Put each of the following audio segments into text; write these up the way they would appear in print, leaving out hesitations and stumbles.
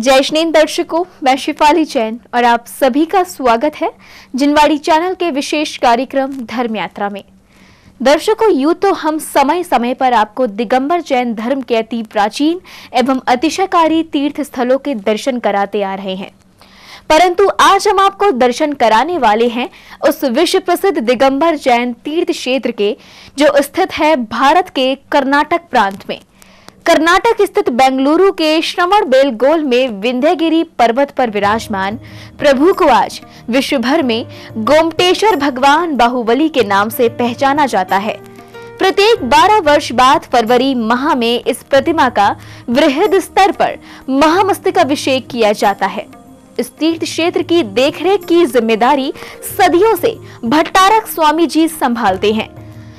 जय श्रीन दर्शकों, मैं शिफाली जैन और आप सभी का स्वागत है जिनवाड़ी चैनल के विशेष कार्यक्रम धर्म यात्रा में। दर्शकों, यूं तो हम समय समय पर आपको दिगंबर जैन धर्म के अति प्राचीन एवं अतिशयकारी तीर्थ स्थलों के दर्शन कराते आ रहे हैं, परंतु आज हम आपको दर्शन कराने वाले हैं उस विश्व प्रसिद्ध दिगंबर जैन तीर्थ क्षेत्र के, जो स्थित है भारत के कर्नाटक प्रांत में। कर्नाटक स्थित बेंगलुरु के श्रवणबेलगोला में विंध्यगिरि पर्वत पर विराजमान प्रभु को आज विश्व भर में गोमटेश्वर भगवान बाहुबली के नाम से पहचाना जाता है। प्रत्येक 12 वर्ष बाद फरवरी माह में इस प्रतिमा का वृहद स्तर पर महामस्तकाभिषेक किया जाता है। इस तीर्थ क्षेत्र की देखरेख की जिम्मेदारी सदियों से भट्टारक स्वामी जी संभालते हैं।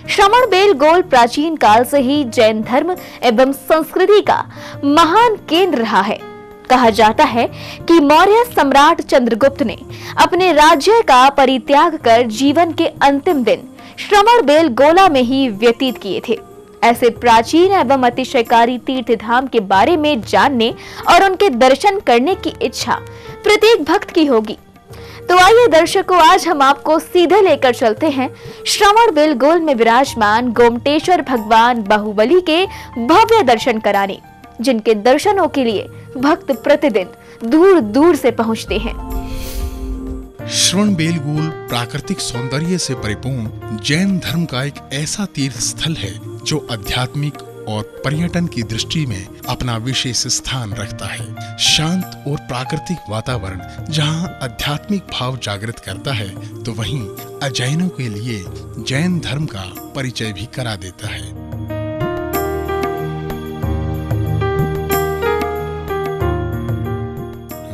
श्रवणबेलगोला प्राचीन काल से ही जैन धर्म एवं संस्कृति का महान केंद्र रहा है। कहा जाता है कि मौर्य सम्राट चंद्रगुप्त ने अपने राज्य का परित्याग कर जीवन के अंतिम दिन श्रवणबेलगोला में ही व्यतीत किए थे। ऐसे प्राचीन एवं अतिशयकारी तीर्थ धाम के बारे में जानने और उनके दर्शन करने की इच्छा प्रत्येक भक्त की होगी। तो आइए दर्शकों, आज हम आपको सीधे लेकर चलते हैं श्रवणबेलगोला में विराजमान गोमटेश्वर भगवान बाहुबली के भव्य दर्शन कराने, जिनके दर्शनों के लिए भक्त प्रतिदिन दूर दूर से पहुंचते हैं। श्रवणबेलगोला प्राकृतिक सौंदर्य से परिपूर्ण जैन धर्म का एक ऐसा तीर्थ स्थल है जो आध्यात्मिक और पर्यटन की दृष्टि में अपना विशेष स्थान रखता है। शांत और प्राकृतिक वातावरण जहां आध्यात्मिक भाव जागृत करता है, तो वहीं अजैनों के लिए जैन धर्म का परिचय भी करा देता है।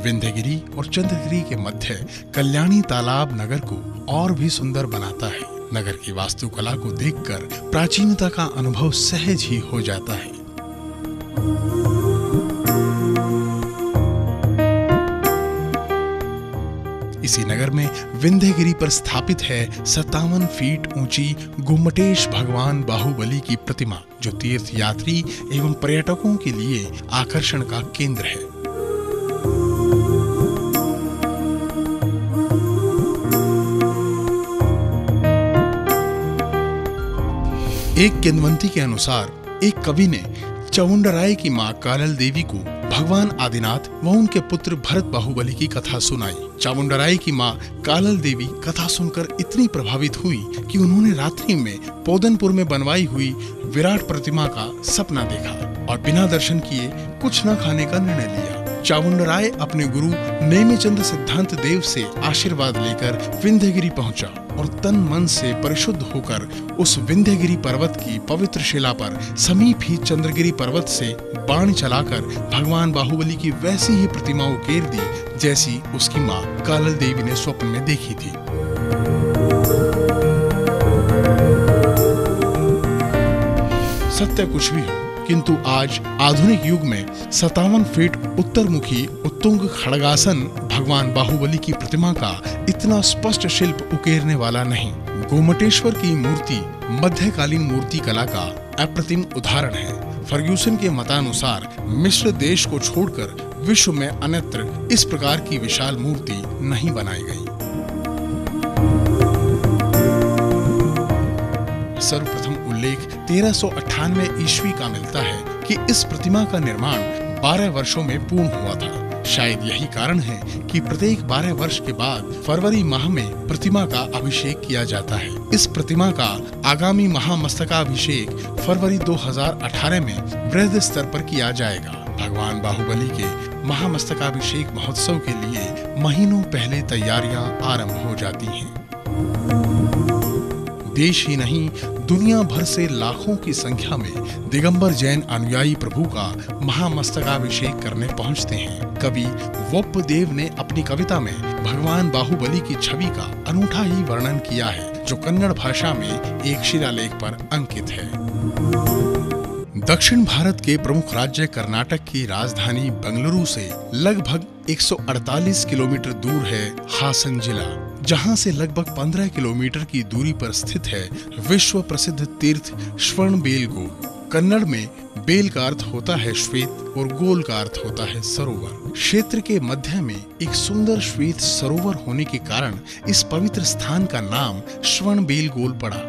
विंध्यगिरि और चंद्रगिरि के मध्य कल्याणी तालाब नगर को और भी सुंदर बनाता है। नगर की वास्तुकला को देखकर प्राचीनता का अनुभव सहज ही हो जाता है। इसी नगर में विंध्यगिरि पर स्थापित है 57 फीट ऊंची गोमटेश भगवान बाहुबली की प्रतिमा, जो तीर्थ यात्री एवं पर्यटकों के लिए आकर्षण का केंद्र है। एक किंवदंती के अनुसार एक कवि ने चामुंडराय की मां कालल देवी को भगवान आदिनाथ व उनके पुत्र भरत बाहुबली की कथा सुनाई। चामुंडराय की मां कालल देवी कथा सुनकर इतनी प्रभावित हुई कि उन्होंने रात्रि में पोदनपुर में बनवाई हुई विराट प्रतिमा का सपना देखा और बिना दर्शन किए कुछ न खाने का निर्णय लिया। चामुंडराय अपने गुरु नेमिचंद सिद्धांत देव से आशीर्वाद लेकर विंध्यगिरि पहुंचा और तन मन से परिशुद्ध होकर उस विंध्यगिरि पर्वत की पवित्र शिला पर समीप ही चंद्रगिरि पर्वत से बाण चलाकर भगवान बाहुबली की वैसी ही प्रतिमा उकेर दी जैसी उसकी मां कालल देवी ने स्वप्न में देखी थी। सत्य कुछ भी हो, किंतु आज आधुनिक युग में 57 फीट उत्तरमुखी उत्तुंग खड़गासन भगवान बाहुबली की प्रतिमा का इतना स्पष्ट शिल्प उकेरने वाला नहीं। गोमटेश्वर की मूर्ति मध्यकालीन मूर्ति कला का अप्रतिम उदाहरण है। फर्ग्यूसन के मतानुसार मिस्र देश को छोड़कर विश्व में अन्यत्र इस प्रकार की विशाल मूर्ति नहीं बनाई गई। सर्वप्रथम उल्लेख 1398 ईस्वी का मिलता है कि इस प्रतिमा का निर्माण 12 वर्षों में पूर्ण हुआ था। शायद यही कारण है कि प्रत्येक 12 वर्ष के बाद फरवरी माह में प्रतिमा का अभिषेक किया जाता है। इस प्रतिमा का आगामी महामस्तकाभिषेक फरवरी 2018 में वृहद स्तर पर किया जाएगा। भगवान बाहुबली के महामस्तकाभिषेक महोत्सव के लिए महीनों पहले तैयारियां आरंभ हो जाती हैं। देश ही नहीं, दुनिया भर से लाखों की संख्या में दिगंबर जैन अनुयायी प्रभु का महामस्तकाभिषेक करने पहुंचते हैं। कवि वोप्पदेव ने अपनी कविता में भगवान बाहुबली की छवि का अनूठा ही वर्णन किया है, जो कन्नड़ भाषा में एक शिलालेख पर अंकित है। दक्षिण भारत के प्रमुख राज्य कर्नाटक की राजधानी बेंगलुरु से लगभग 148 किलोमीटर दूर है हासन जिला, जहां से लगभग 15 किलोमीटर की दूरी पर स्थित है विश्व प्रसिद्ध तीर्थ श्रवणबेलगोला। कन्नड़ में बेल का अर्थ होता है श्वेत और गोल का अर्थ होता है सरोवर। क्षेत्र के मध्य में एक सुंदर श्वेत सरोवर होने के कारण इस पवित्र स्थान का नाम श्रवणबेलगोल पड़ा।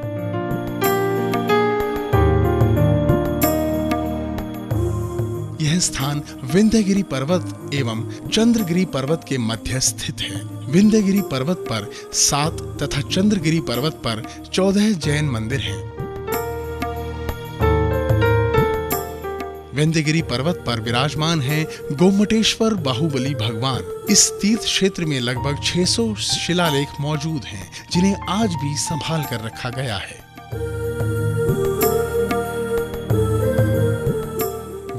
यह स्थान विंध्यगिरि पर्वत एवं चंद्रगिरि पर्वत के मध्य स्थित है। विंध्यगिरि पर्वत पर 7 तथा चंद्रगिरि पर्वत पर 14 जैन मंदिर हैं। विंध्यगिरि पर्वत पर विराजमान है गोमटेश्वर बाहुबली भगवान। इस तीर्थ क्षेत्र में लगभग 600 शिलालेख मौजूद हैं, जिन्हें आज भी संभाल कर रखा गया है।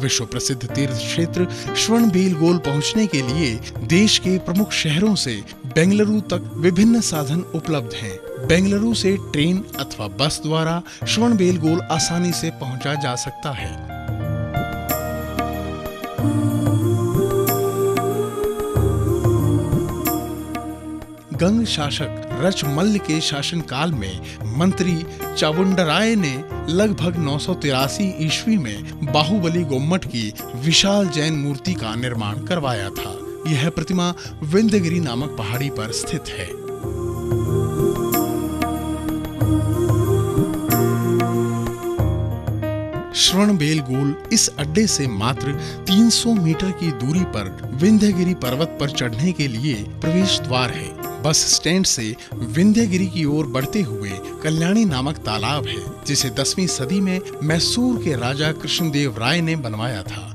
विश्व प्रसिद्ध तीर्थ क्षेत्र श्रवणबेलगोल पहुंचने के लिए देश के प्रमुख शहरों से बेंगलुरु तक विभिन्न साधन उपलब्ध हैं। बेंगलुरु से ट्रेन अथवा बस द्वारा श्रवणबेलगोल आसानी से पहुंचा जा सकता है। गंग शासक रचमल्ल के शासनकाल में मंत्री चावुंडराय ने लगभग 983 ईस्वी में बाहुबली गोम्मट की विशाल जैन मूर्ति का निर्माण करवाया था। यह प्रतिमा विंध्यगिरि नामक पहाड़ी पर स्थित है। श्रवणबेलगोल इस अड्डे से मात्र 300 मीटर की दूरी पर विंध्यगिरि पर्वत पर चढ़ने के लिए प्रवेश द्वार है। बस स्टैंड से विंध्यगिरि की ओर बढ़ते हुए कल्याणी नामक तालाब है, जिसे 10वीं सदी में मैसूर के राजा कृष्णदेव राय ने बनवाया था।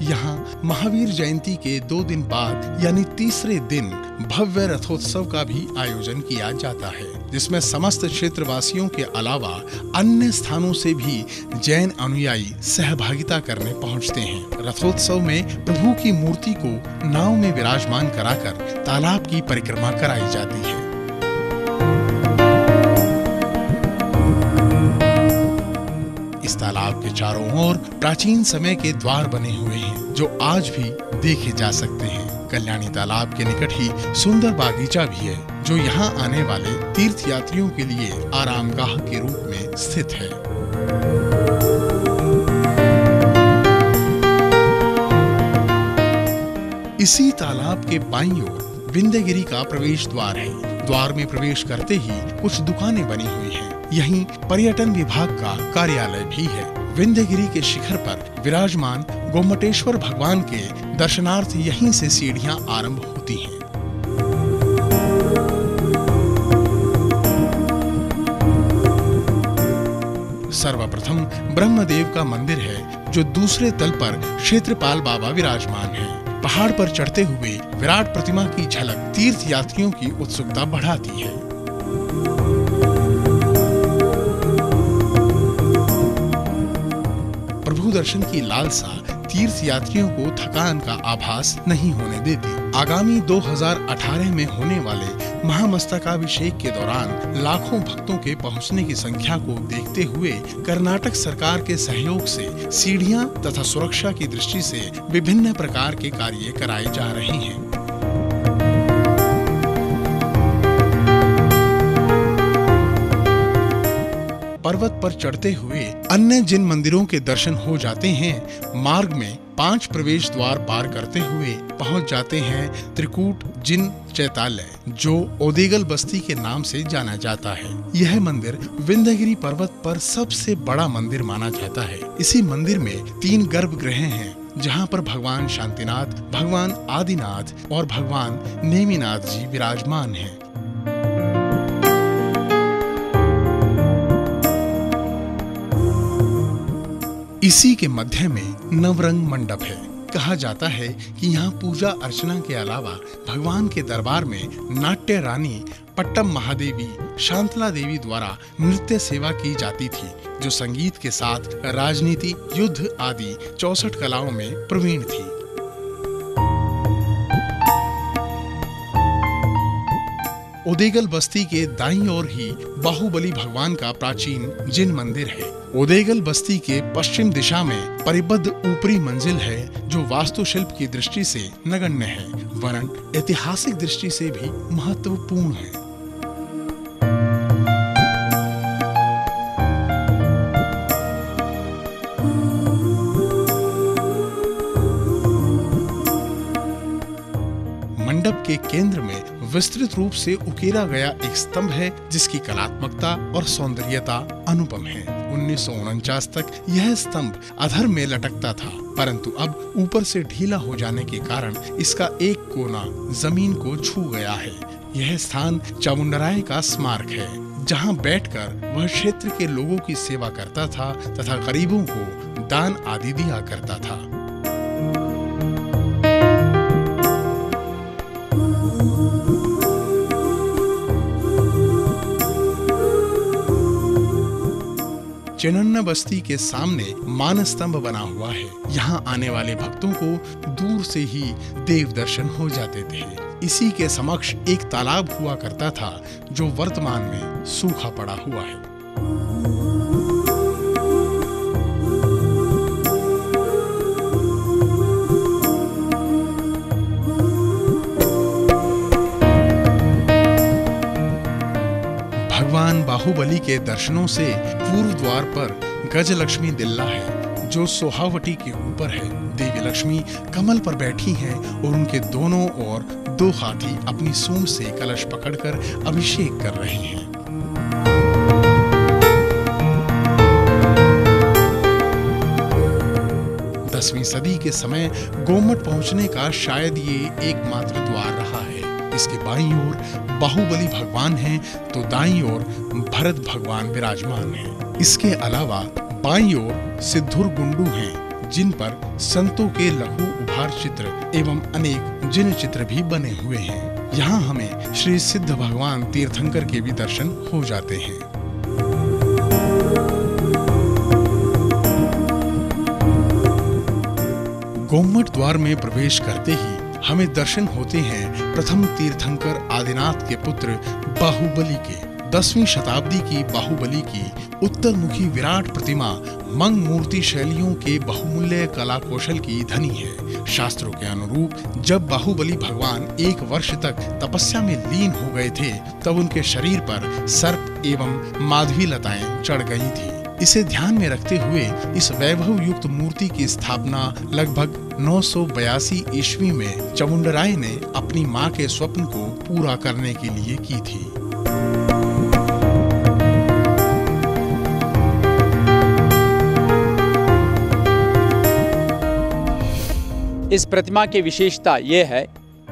यहाँ महावीर जयंती के 2 दिन बाद यानी तीसरे दिन भव्य रथोत्सव का भी आयोजन किया जाता है, जिसमें समस्त क्षेत्रवासियों के अलावा अन्य स्थानों से भी जैन अनुयायी सहभागिता करने पहुंचते हैं। रथोत्सव में प्रभु की मूर्ति को नाव में विराजमान कराकर तालाब की परिक्रमा कराई जाती है। इस तालाब के चारों ओर प्राचीन समय के द्वार बने हुए हैं, जो आज भी देखे जा सकते हैं। कल्याणी तालाब के निकट ही सुंदर बागीचा भी है, जो यहाँ आने वाले तीर्थ यात्रियों के लिए आरामगाह के रूप में स्थित है। इसी तालाब के बाईं ओर विंध्यगिरि का प्रवेश द्वार है। द्वार में प्रवेश करते ही कुछ दुकानें बनी हुई हैं। यहीं पर्यटन विभाग का कार्यालय भी है। विंध्यगिरि के शिखर पर विराजमान गोमटेश्वर भगवान के दर्शनार्थ यहीं से सीढ़ियां आरंभ होती हैं। सर्वप्रथम ब्रह्मदेव का मंदिर है, जो दूसरे तल पर क्षेत्रपाल बाबा विराजमान हैं। पहाड़ पर चढ़ते हुए विराट प्रतिमा की झलक तीर्थ यात्रियों की उत्सुकता बढ़ाती है। प्रभु दर्शन की लालसा तीर्थ यात्रियों को थकान का आभास नहीं होने देती। आगामी 2018 में होने वाले महामस्तकाभिषेक के दौरान लाखों भक्तों के पहुंचने की संख्या को देखते हुए कर्नाटक सरकार के सहयोग से सीढ़ियां तथा सुरक्षा की दृष्टि से विभिन्न प्रकार के कार्य कराए जा रहे हैं। पर्वत पर चढ़ते हुए अन्य जिन मंदिरों के दर्शन हो जाते हैं, मार्ग में 5 प्रवेश द्वार पार करते हुए पहुंच जाते हैं त्रिकूट जिन चैतालय, जो ओदेगल बस्ती के नाम से जाना जाता है। यह मंदिर विंध्यगिरि पर्वत पर सबसे बड़ा मंदिर माना जाता है। इसी मंदिर में 3 गर्भगृह हैं, जहां पर भगवान शांतिनाथ, भगवान आदिनाथ और भगवान नेमिनाथ जी विराजमान हैं। इसी के मध्य में नवरंग मंडप है। कहा जाता है कि यहाँ पूजा अर्चना के अलावा भगवान के दरबार में नाट्य रानी पट्टम महादेवी शांतला देवी द्वारा नृत्य सेवा की जाती थी, जो संगीत के साथ राजनीति, युद्ध आदि 64 कलाओं में प्रवीण थी। ओदेगल बस्ती के दाईं ओर ही बाहुबली भगवान का प्राचीन जिन मंदिर है। ओदेगल बस्ती के पश्चिम दिशा में परिबद्ध ऊपरी मंजिल है जो वास्तुशिल्प की दृष्टि से नगण्य है, वरन ऐतिहासिक दृष्टि से भी महत्वपूर्ण है। मंडप के केंद्र में विस्तृत रूप से उकेरा गया एक स्तंभ है जिसकी कलात्मकता और सौंदर्यता अनुपम है। 1949 तक यह स्तंभ अधर में लटकता था, परंतु अब ऊपर से ढीला हो जाने के कारण इसका एक कोना जमीन को छू गया है। यह स्थान चामुंडराय का स्मारक है, जहां बैठकर वह क्षेत्र के लोगों की सेवा करता था तथा गरीबों को दान आदि दिया करता था। चेनन्ना बस्ती के सामने मान स्तंभ बना हुआ है। यहाँ आने वाले भक्तों को दूर से ही देव दर्शन हो जाते थे। इसी के समक्ष एक तालाब हुआ करता था जो वर्तमान में सूखा पड़ा हुआ है। भगवान बाहुबली के दर्शनों से पूर्व द्वार पर गजलक्ष्मी दिल्ला है जो सोहावटी के ऊपर है। देवी लक्ष्मी कमल पर बैठी हैं और उनके दोनों ओर 2 हाथी अपनी सूंड से कलश पकड़कर अभिषेक कर रहे हैं। दसवीं सदी के समय गोमट पहुंचने का शायद ये एकमात्र द्वार रहा है। इसके बाईं ओर बाहुबली भगवान हैं तो दाईं ओर भरत भगवान विराजमान हैं। इसके अलावा बाईं ओर सिद्धुर गुंडू हैं जिन पर संतों के लघु उभार चित्र एवं अनेक जिन चित्र भी बने हुए हैं। यहाँ हमें श्री सिद्ध भगवान तीर्थंकर के भी दर्शन हो जाते हैं। गोमट द्वार में प्रवेश करते ही हमें दर्शन होते हैं प्रथम तीर्थंकर आदिनाथ के पुत्र बाहुबली के। 10वीं शताब्दी की बाहुबली की उत्तरमुखी विराट प्रतिमा मंग मूर्ति शैलियों के बहुमूल्य कला कौशल की धनी है। शास्त्रों के अनुरूप जब बाहुबली भगवान 1 वर्ष तक तपस्या में लीन हो गए थे तब उनके शरीर पर सर्प एवं माधवी लताएं चढ़ गई थी। इसे ध्यान में रखते हुए इस वैभव युक्त मूर्ति की स्थापना लगभग 982 ईस्वी में चामुंडराय ने अपनी मां के स्वप्न को पूरा करने के लिए की थी। इस प्रतिमा की विशेषता ये है,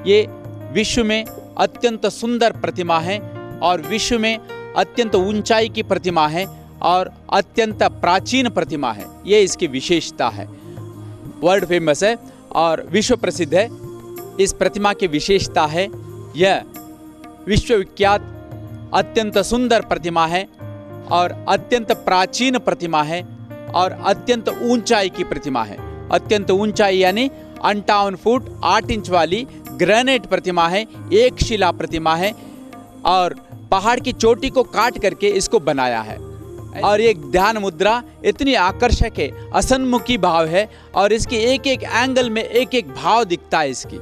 ये विश्व में अत्यंत सुंदर प्रतिमा है और विश्व में अत्यंत ऊंचाई की प्रतिमा है और अत्यंत प्राचीन प्रतिमा है। ये इसकी विशेषता है, वर्ल्ड फेमस है और विश्व प्रसिद्ध है। इस प्रतिमा की विशेषता है यह विश्वविख्यात अत्यंत सुंदर प्रतिमा है और अत्यंत प्राचीन प्रतिमा है और अत्यंत ऊंचाई की प्रतिमा है। अत्यंत ऊंचाई यानी 58 फुट 8 इंच वाली ग्रेनाइट प्रतिमा है, एक शिला प्रतिमा है और पहाड़ की चोटी को काट करके इसको बनाया है। और एक ध्यान मुद्रा इतनी आकर्षक है, असन्मुखी भाव है और इसके एक एक एंगल में एक एक भाव दिखता है। इसकी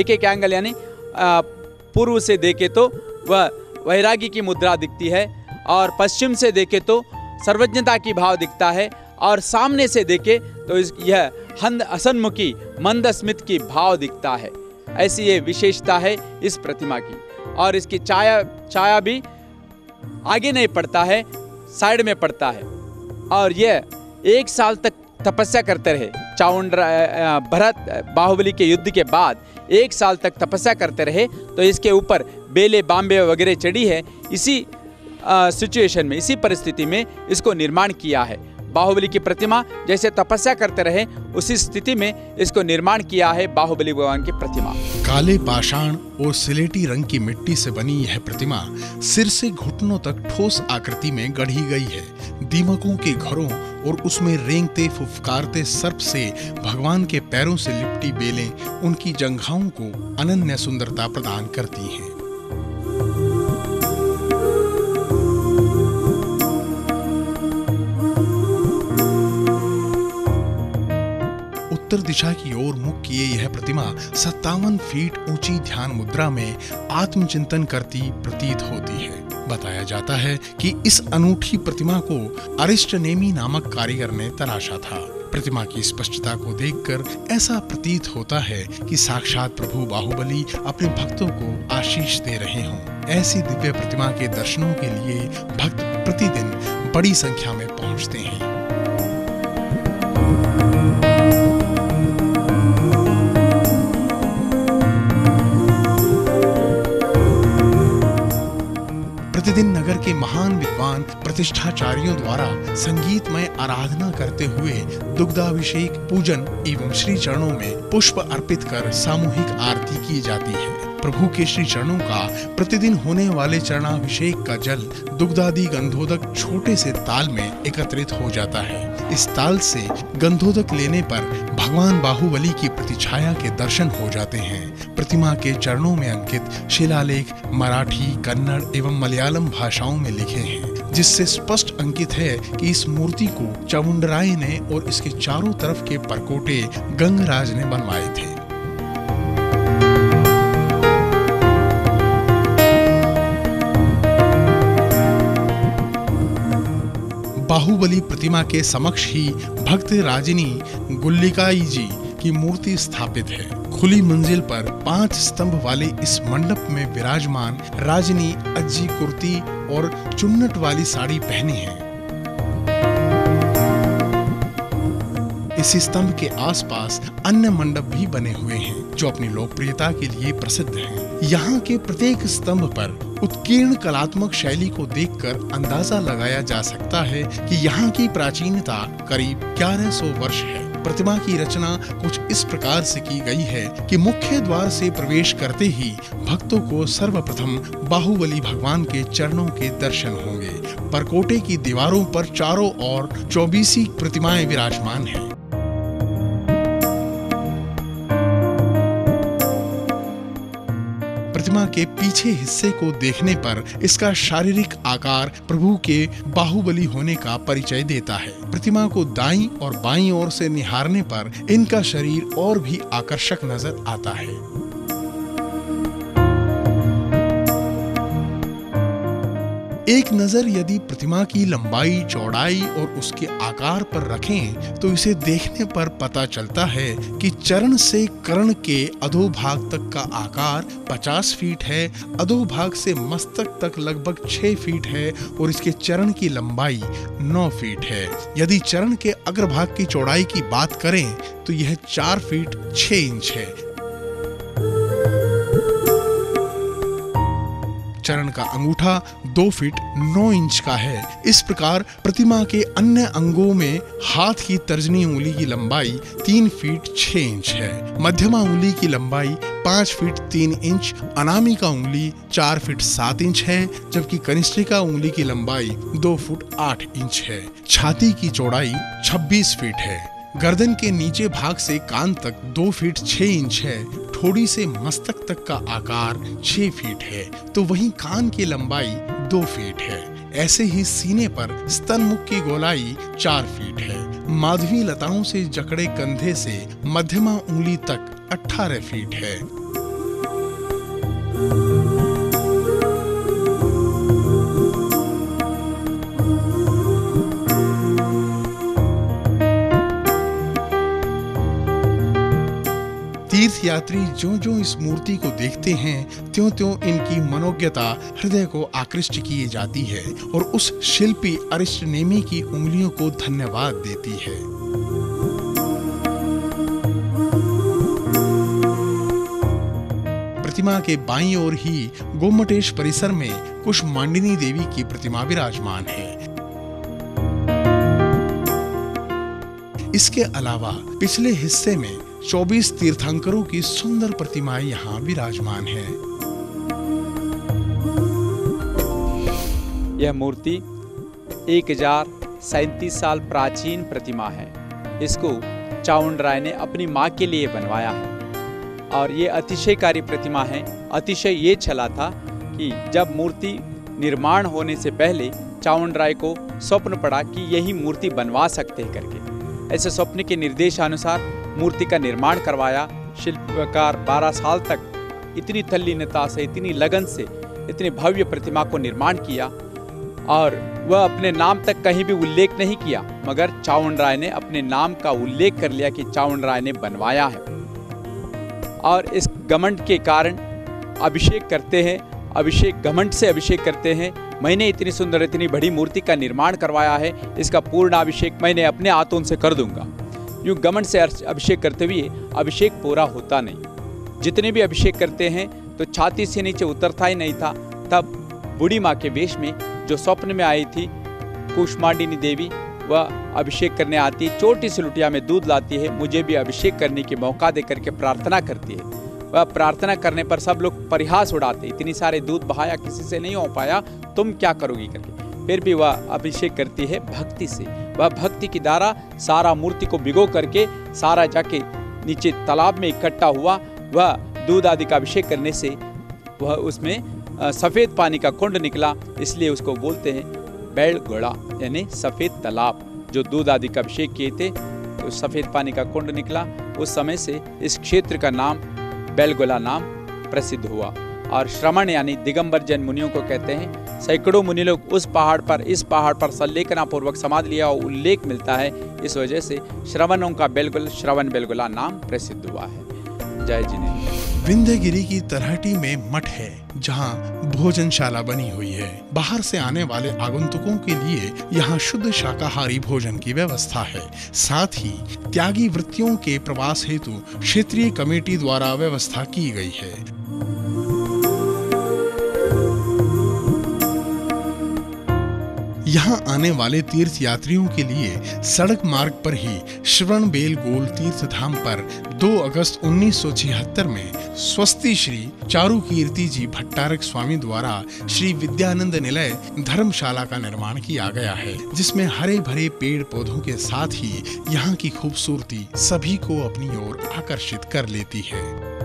एक एक एंगल यानी पूर्व से देखे तो वह वैरागी की मुद्रा दिखती है और पश्चिम से देखे तो सर्वज्ञता की भाव दिखता है और सामने से देखे तो यह असन्मुखी मंदस्मित की भाव दिखता है। ऐसी ये विशेषता है इस प्रतिमा की। और इसकी छाया भी आगे नहीं पड़ता है, साइड में पड़ता है और यह 1 साल तक तपस्या करते रहे। भरत बाहुबली के युद्ध के बाद 1 साल तक तपस्या करते रहे तो इसके ऊपर बेले बांबे वगैरह चढ़ी है। इसी सिचुएशन में, इसी परिस्थिति में इसको निर्माण किया है। बाहुबली की प्रतिमा जैसे तपस्या करते रहे उसी स्थिति में इसको निर्माण किया है बाहुबली भगवान की प्रतिमा। काले पाषाण और सिलेटी रंग की मिट्टी से बनी यह प्रतिमा सिर से घुटनों तक ठोस आकृति में गढ़ी गई है। दीमकों के घरों और उसमें रेंगते फुफकारते सर्प से भगवान के पैरों से लिपटी बेलें उनकी जंघाओं को अनन्य सुंदरता प्रदान करती हैं। दिशा की ओर मुख किए यह प्रतिमा 57 फीट ऊंची ध्यान मुद्रा में आत्मचिंतन करती प्रतीत होती है। बताया जाता है कि इस अनूठी प्रतिमा को अरिष्टनेमी नामक कारीगर ने तराशा था। प्रतिमा की स्पष्टता को देखकर ऐसा प्रतीत होता है कि साक्षात प्रभु बाहुबली अपने भक्तों को आशीष दे रहे हों। ऐसी दिव्य प्रतिमा के दर्शनों के लिए भक्त प्रतिदिन बड़ी संख्या में पहुंचते हैं। प्रतिदिन नगर के महान विद्वान प्रतिष्ठाचार्यों द्वारा संगीतमय आराधना करते हुए दुग्धाभिषेक, पूजन एवं श्री चरणों में पुष्प अर्पित कर सामूहिक आरती की जाती है। प्रभु के श्री चरणों का प्रतिदिन होने वाले चरणाभिषेक का जल दुग्धादि गंधोदक छोटे से ताल में एकत्रित हो जाता है। इस ताल से गंधोदक लेने पर भगवान बाहुबली की प्रतिछाया के दर्शन हो जाते हैं। प्रतिमा के चरणों में अंकित शिलालेख मराठी, कन्नड़ एवं मलयालम भाषाओं में लिखे हैं, जिससे स्पष्ट अंकित है कि इस मूर्ति को चामुंडराय ने और इसके चारों तरफ के परकोटे गंगराज ने बनवाए थे। बाहुबली प्रतिमा के समक्ष ही भक्त राजिनी गुल्लिकाई जी की मूर्ति स्थापित है। खुली मंजिल पर 5 स्तंभ वाले इस मंडप में विराजमान राजिनी अज्जी कुर्ती और चुन्नट वाली साड़ी पहनी है। इस स्तंभ के आसपास अन्य मंडप भी बने हुए हैं जो अपनी लोकप्रियता के लिए प्रसिद्ध हैं। यहाँ के प्रत्येक स्तंभ पर उत्कीर्ण कलात्मक शैली को देखकर अंदाजा लगाया जा सकता है कि यहाँ की प्राचीनता करीब 1100 वर्ष है। प्रतिमा की रचना कुछ इस प्रकार से की गई है कि मुख्य द्वार से प्रवेश करते ही भक्तों को सर्वप्रथम बाहुबली भगवान के चरणों के दर्शन होंगे। परकोटे की दीवारों पर चारों ओर 24 प्रतिमाएं विराजमान हैं। प्रतिमा के पीछे हिस्से को देखने पर इसका शारीरिक आकार प्रभु के बाहुबली होने का परिचय देता है। प्रतिमा को दाईं और बाईं ओर से निहारने पर इनका शरीर और भी आकर्षक नजर आता है। एक नजर यदि प्रतिमा की लंबाई, चौड़ाई और उसके आकार पर रखें तो इसे देखने पर पता चलता है कि चरण से कर्ण के अधोभाग तक का आकार 50 फीट है, अधोभाग से मस्तक तक लगभग 6 फीट है और इसके चरण की लंबाई 9 फीट है। यदि चरण के अग्रभाग की चौड़ाई की बात करें तो यह 4 फीट 6 इंच है। चरण का अंगूठा 2 फीट 9 इंच का है। इस प्रकार प्रतिमा के अन्य अंगों में हाथ की तर्जनी उंगली की लंबाई 3 फीट 6 इंच है, मध्यमा उंगली की लंबाई 5 फीट 3 इंच, अनामिका उंगली 4 फीट 7 इंच है, जबकि कनिष्ठिका उंगली की लंबाई 2 फुट 8 इंच है। छाती की चौड़ाई 26 फीट है। गर्दन के नीचे भाग से कान तक 2 फीट 6 इंच है। ठोड़ी से मस्तक तक का आकार 6 फीट है, तो वहीं कान की लंबाई 2 फीट है। ऐसे ही सीने पर स्तनमुख की गोलाई 4 फीट है। माधवी लताओं से जकड़े कंधे से मध्यमा उंगली तक 18 फीट है। तीर्थ यात्री ज्यों-ज्यों इस मूर्ति को देखते हैं त्यों-त्यों इनकी मनोज्ञता हृदय को आकृष्ट किए जाती है और उस शिल्पी अरिष्टनेमी की उंगलियों को धन्यवाद देती है। प्रतिमा के बाईं ओर ही गोमटेश परिसर में कुष्मांडिनी देवी की प्रतिमा विराजमान है। इसके अलावा पिछले हिस्से में 24 तीर्थंकरों की सुंदर प्रतिमाएं यहाँ विराजमान है। यह मूर्ति 1037 साल प्राचीन प्रतिमा है। इसको चामुंडराय ने अपनी माँ के लिए बनवाया है और ये अतिशयकारी प्रतिमा है। अतिशय ये छला था कि जब मूर्ति निर्माण होने से पहले चामुंडराय को स्वप्न पड़ा कि यही मूर्ति बनवा सकते हैं करके। ऐसे स्वप्न के निर्देशानुसार मूर्ति का निर्माण करवाया। शिल्पकार 12 साल तक इतनी तल्लीनता से, इतनी लगन से इतनी भव्य प्रतिमा को निर्माण किया और वह अपने नाम तक कहीं भी उल्लेख नहीं किया, मगर चावंडराय ने अपने नाम का उल्लेख कर लिया कि चावंडराय ने बनवाया है। और इस घमंड के कारण अभिषेक करते हैं, अभिषेक घमंड से अभिषेक करते हैं। मैंने इतनी सुंदर, इतनी बड़ी मूर्ति का निर्माण करवाया है, इसका पूर्ण अभिषेक मैंने अपने हाथों से कर दूंगा। यूँ घमंड से अभिषेक करते हुए अभिषेक पूरा होता नहीं। जितने भी अभिषेक करते हैं तो छाती से नीचे उतरता ही नहीं था। तब बूढ़ी माँ के वेश में जो स्वप्न में आई थी कुष्मांडिनी देवी, वह अभिषेक करने आती है, छोटी सी लुटिया में दूध लाती है, मुझे भी अभिषेक करने के मौका दे करके प्रार्थना करती है। वह प्रार्थना करने पर सब लोग परिहास उड़ाते, इतनी सारे दूध बहाया, किसी से नहीं हो पाया, तुम क्या करोगी करके। फिर भी वह अभिषेक करती है भक्ति से। वह भक्ति की धारा सारा मूर्ति को भिगो करके सारा जाके नीचे तालाब में इकट्ठा हुआ। वह दूध आदि का अभिषेक करने से वह उसमें सफ़ेद पानी का कुंड निकला, इसलिए उसको बोलते हैं बैलगोला, यानी सफ़ेद तालाब। जो दूध आदि का अभिषेक किए थे तो सफ़ेद पानी का कुंड निकला। उस समय से इस क्षेत्र का नाम बैलगोला नाम प्रसिद्ध हुआ। और श्रवण यानी दिगंबर जैन मुनियों को कहते हैं। सैकड़ों मुनि लोग उस पहाड़ पर, इस पहाड़ पर संलेखना पूर्वक समाधि लिया और उल्लेख मिलता है। इस वजह से श्रवणों का बेलगोला, श्रवण बेलगोला नाम प्रसिद्ध हुआ है। जय जिनेन्द्र। विंध्यगिरी की तरहटी में मठ है, जहाँ भोजनशाला बनी हुई है। बाहर से आने वाले आगंतुकों के लिए यहाँ शुद्ध शाकाहारी भोजन की व्यवस्था है। साथ ही त्यागी वृत्तियों के प्रवास हेतु क्षेत्रीय कमेटी द्वारा व्यवस्था की गई है। यहाँ आने वाले तीर्थ यात्रियों के लिए सड़क मार्ग पर ही श्रवणबेलगोल तीर्थ धाम पर 2 अगस्त 1976 में स्वस्ति श्री चारुकीर्ति जी भट्टारक स्वामी द्वारा श्री विद्यानंद निलय धर्मशाला का निर्माण किया गया है, जिसमें हरे भरे पेड़ पौधों के साथ ही यहाँ की खूबसूरती सभी को अपनी ओर आकर्षित कर लेती है।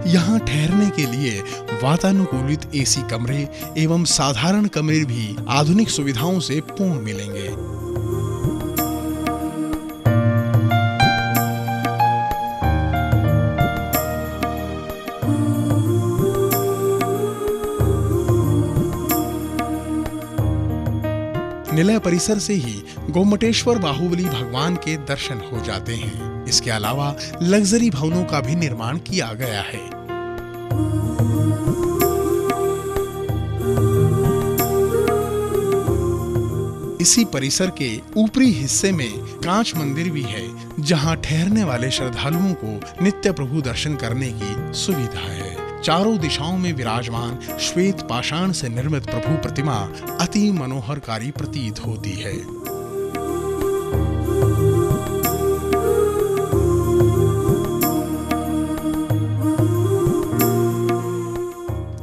यहाँ ठहरने के लिए वातानुकूलित एसी कमरे एवं साधारण कमरे भी आधुनिक सुविधाओं से पूर्ण मिलेंगे। निलय परिसर से ही गोमटेश्वर बाहुबली भगवान के दर्शन हो जाते हैं। इसके अलावा लग्जरी भवनों का भी निर्माण किया गया है। इसी परिसर के ऊपरी हिस्से में कांच मंदिर भी है, जहां ठहरने वाले श्रद्धालुओं को नित्य प्रभु दर्शन करने की सुविधा है। चारों दिशाओं में विराजमान श्वेत पाषाण से निर्मित प्रभु प्रतिमा अति मनोहरकारी प्रतीत होती है।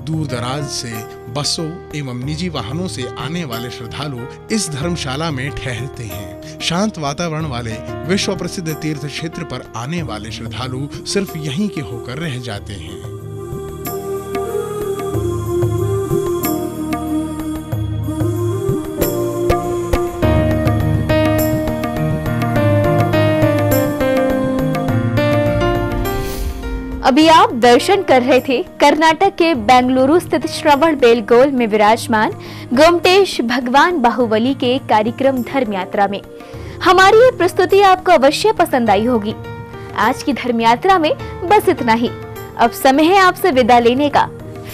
दूर दराज से बसों एवं निजी वाहनों से आने वाले श्रद्धालु इस धर्मशाला में ठहरते हैं। शांत वातावरण वाले विश्व प्रसिद्ध तीर्थ क्षेत्र पर आने वाले श्रद्धालु सिर्फ यहीं के होकर रह जाते हैं। अभी आप दर्शन कर रहे थे कर्नाटक के बेंगलुरु स्थित श्रवणबेलगोल में विराजमान गोमटेश भगवान बाहुबली के कार्यक्रम धर्म यात्रा में। हमारी ये प्रस्तुति आपको अवश्य पसंद आई होगी। आज की धर्म यात्रा में बस इतना ही। अब समय है आपसे विदा लेने का।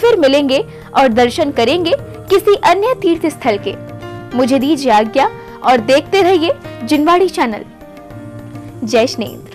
फिर मिलेंगे और दर्शन करेंगे किसी अन्य तीर्थ स्थल के। मुझे दीजिए आज्ञा और देखते रहिए जिनवाड़ी चैनल। जय जिनेन्द्र।